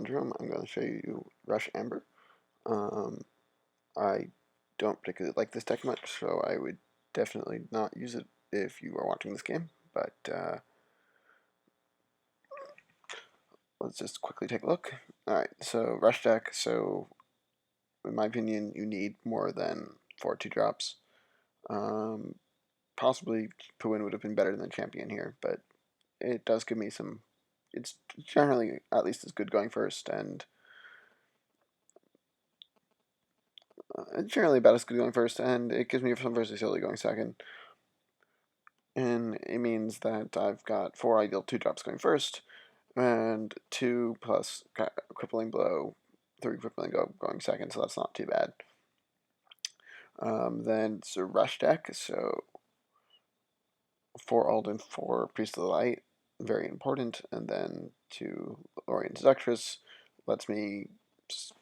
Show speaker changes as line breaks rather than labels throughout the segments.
Syndrome, I'm going to show you Rush Amber. Um, I don't particularly like this deck much, so I would definitely not use it if you are watching this game, but let's just quickly take a look. Alright, so Rush deck, so in my opinion, you need more than 4 2-drops. Possibly Puin would have been better than Champion here, but it does give me some. It's generally at least as good going first, and generally about as good going first, and it gives me some versatility going second. And it means that I've got 4 ideal 2-drops going first, and 2 plus Crippling Blow, 3 Crippling Blow going second, so that's not too bad. Then it's a Rush deck, so 4 Alden, 4 Priest of the Light, very important, and then 2 Orient Seductress lets me just,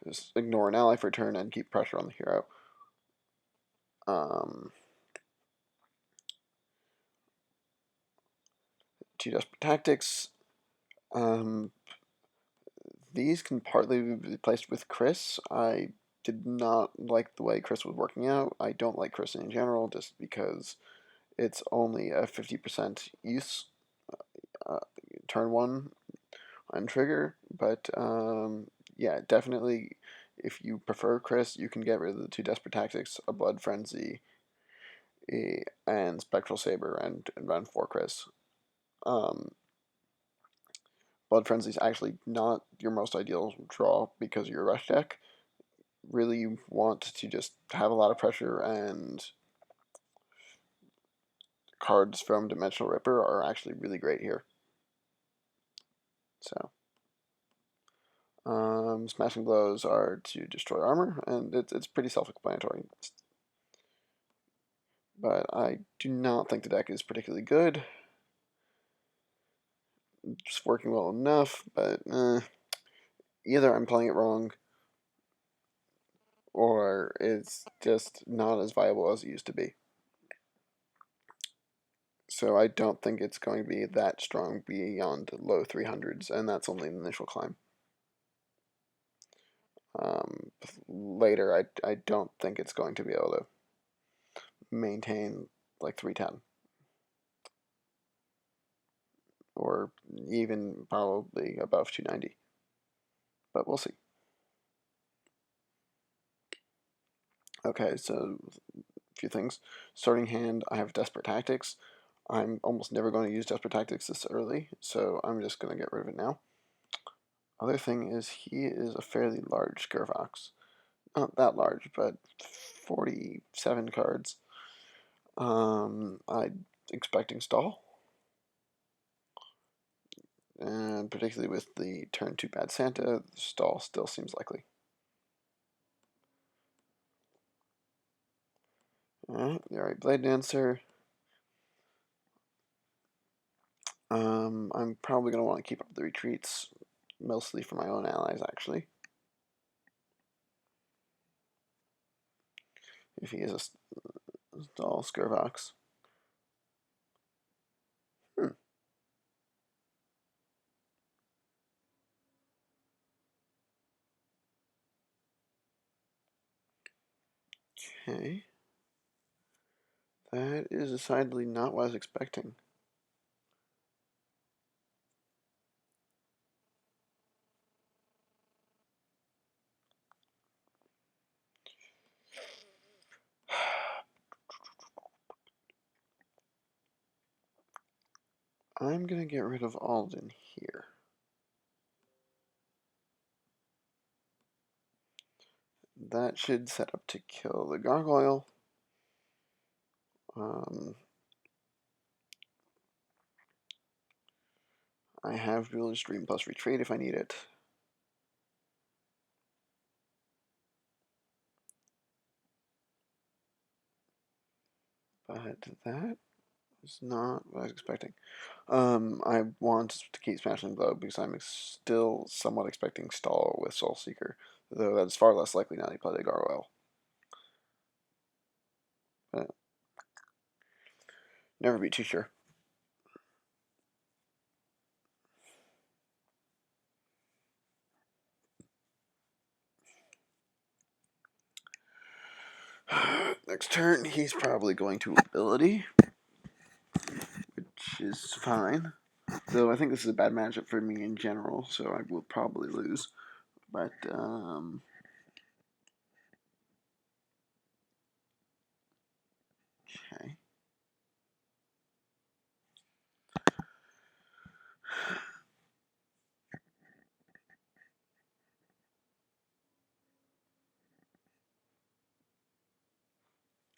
just ignore an ally for a turn and keep pressure on the hero. Um, 2 Desperate Tactics. These can partly be replaced with Chris. I did not like the way Chris was working out. I don't like Chris in general just because it's only a 50% use uh, turn 1 on trigger. But yeah, definitely if you prefer Chris, you can get rid of the 2 Desperate Tactics, a Blood Frenzy, and Spectral Saber, and run 4 Chris. Blood Frenzy is actually not your most ideal draw because you're a rush deck. Really, you want to just have a lot of pressure, and cards from Dimensional Ripper are actually really great here. So, Smashing Blows are to destroy armor, and it's pretty self-explanatory. But I do not think the deck is particularly good. It's working well enough, but either I'm playing it wrong, or it's just not as viable as it used to be. So I don't think it's going to be that strong beyond low 300s, and that's only an initial climb. Later, I don't think it's going to be able to maintain like 310. Or even probably above 290. But we'll see. Okay, so a few things. Starting hand, I have Desperate Tactics. I'm almost never going to use Desperate Tactics this early, so I'm just going to get rid of it now. Other thing is he is a fairly large Skervox. Not that large, but 47 cards. I'm expecting stall. And particularly with the turn 2 Bad Santa, the stall still seems likely. Alright, Blade Dancer. I'm probably going to want to keep up the retreats, mostly for my own allies, actually. If he is a stall Skervox. Okay. That is decidedly not what I was expecting. I'm going to get rid of Alden here. That should set up to kill the Gargoyle. I have Duelist Dream plus Retreat if I need it. But that is not what I was expecting. I want to keep Smashing Blow because I'm still somewhat expecting stall with Soul Seeker, though that's far less likely now that you play the Gargoyle. But never be too sure. next turn, he's probably going to ability, which is fine. Though I think this is a bad matchup for me in general, so I will probably lose. But, okay.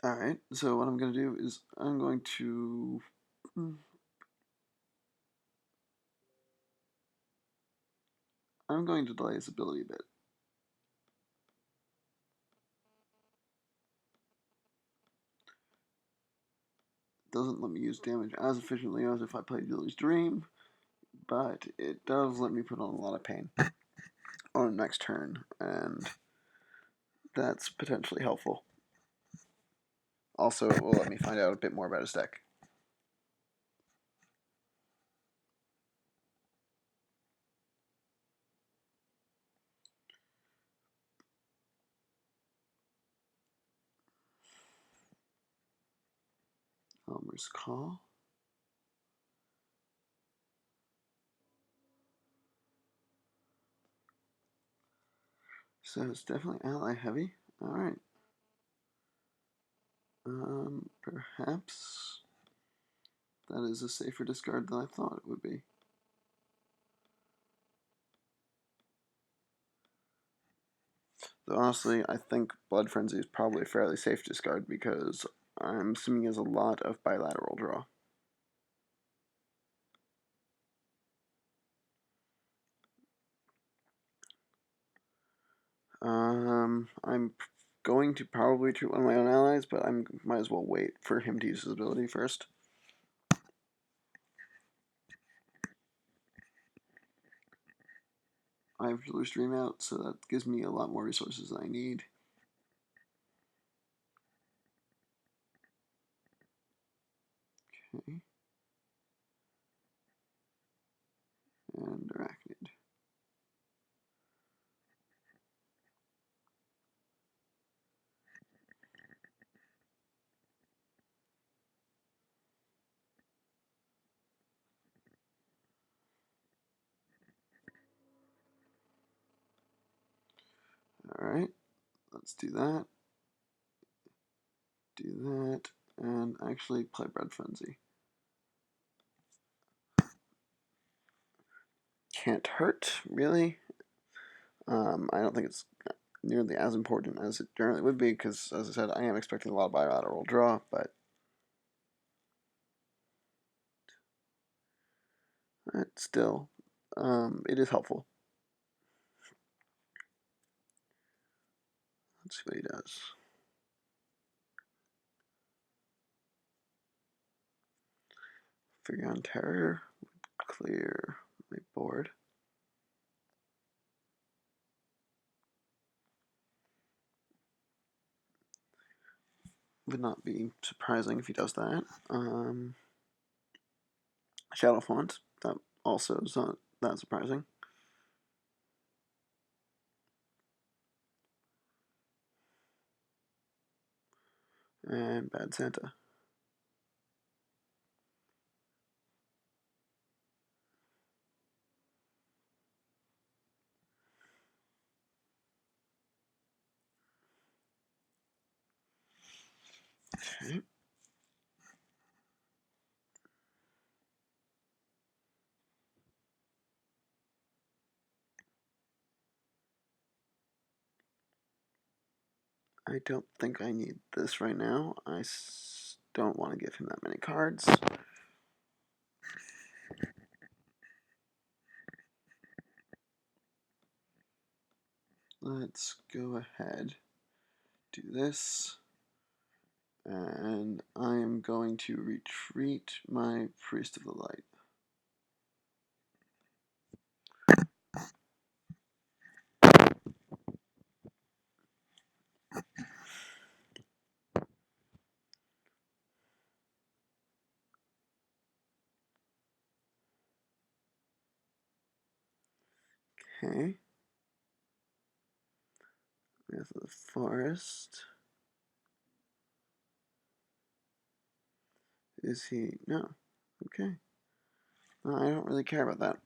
Alright, so what I'm going to do is I'm going to... I'm going to delay his ability a bit. Doesn't let me use damage as efficiently as if I played Dealer's Dream, but it does let me put on a lot of pain on the next turn, and that's potentially helpful. Also, it will let me find out a bit more about his deck. Elmer's Call. So it's definitely ally heavy. Alright. Perhaps that is a safer discard than I thought it would be. Though honestly, I think Blood Frenzy is probably a fairly safe discard because I'm assuming he has a lot of bilateral draw. I'm going to probably treat one of my own allies, but I might as well wait for him to use his ability first. I have Dealer's Dream out, so that gives me a lot more resources than I need. Okay. And Arachnid. Alright, let's do that. Do that, and actually play Blood Frenzy. Can't hurt, really. I don't think it's nearly as important as it generally would be, because, as I said, I am expecting a lot of bilateral draw, but still, it is helpful. Let's see what he does. Figure on Terror would clear my board. Would not be surprising if he does that. Shadow Font, that also is not that surprising. And Bad Santa. Okay. I don't think I need this right now. I don't want to give him that many cards. Let's go ahead, do this, and I am going to retreat my Priest of the Light. Okay. There's the forest. Is he? No. Okay. No, I don't really care about that.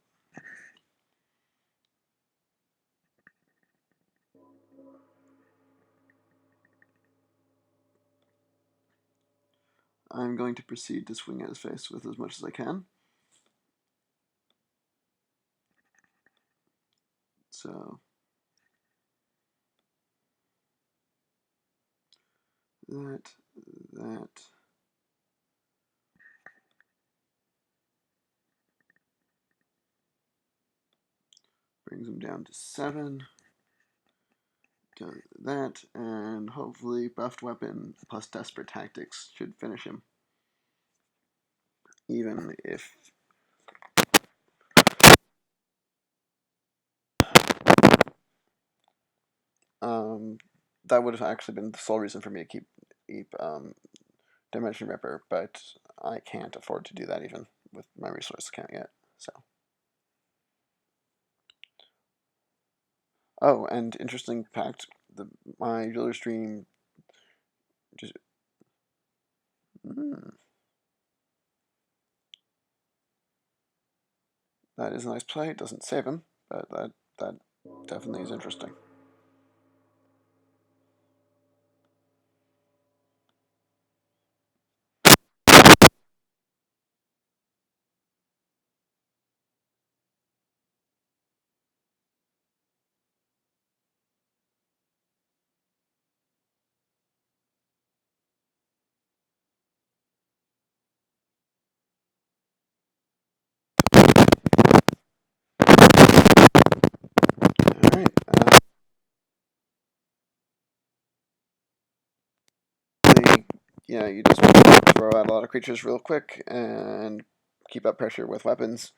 I'm going to proceed to swing at his face with as much as I can. So that brings him down to 7. Does that, and hopefully buffed weapon plus desperate tactics should finish him. Even if um, that would have actually been the sole reason for me to keep Dimension Ripper, but I can't afford to do that even with my resource account yet. So. Oh, and interesting fact: my jeweler stream just. Mm, that is a nice play. It doesn't save him, but that definitely is interesting. All right. You just throw out a lot of creatures real quick and keep up pressure with weapons.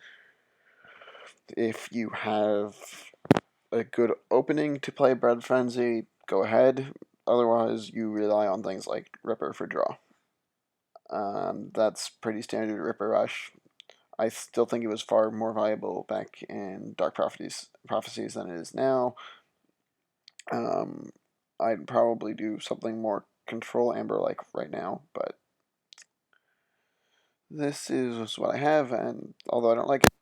If you have a good opening to play Bread Frenzy, go ahead. Otherwise, you rely on things like Ripper for draw. That's pretty standard Ripper Rush. I still think it was far more valuable back in Dark Prophecies than it is now. Um, I'd probably do something more Control Amber like right now, but this is what I have, and although I don't like it,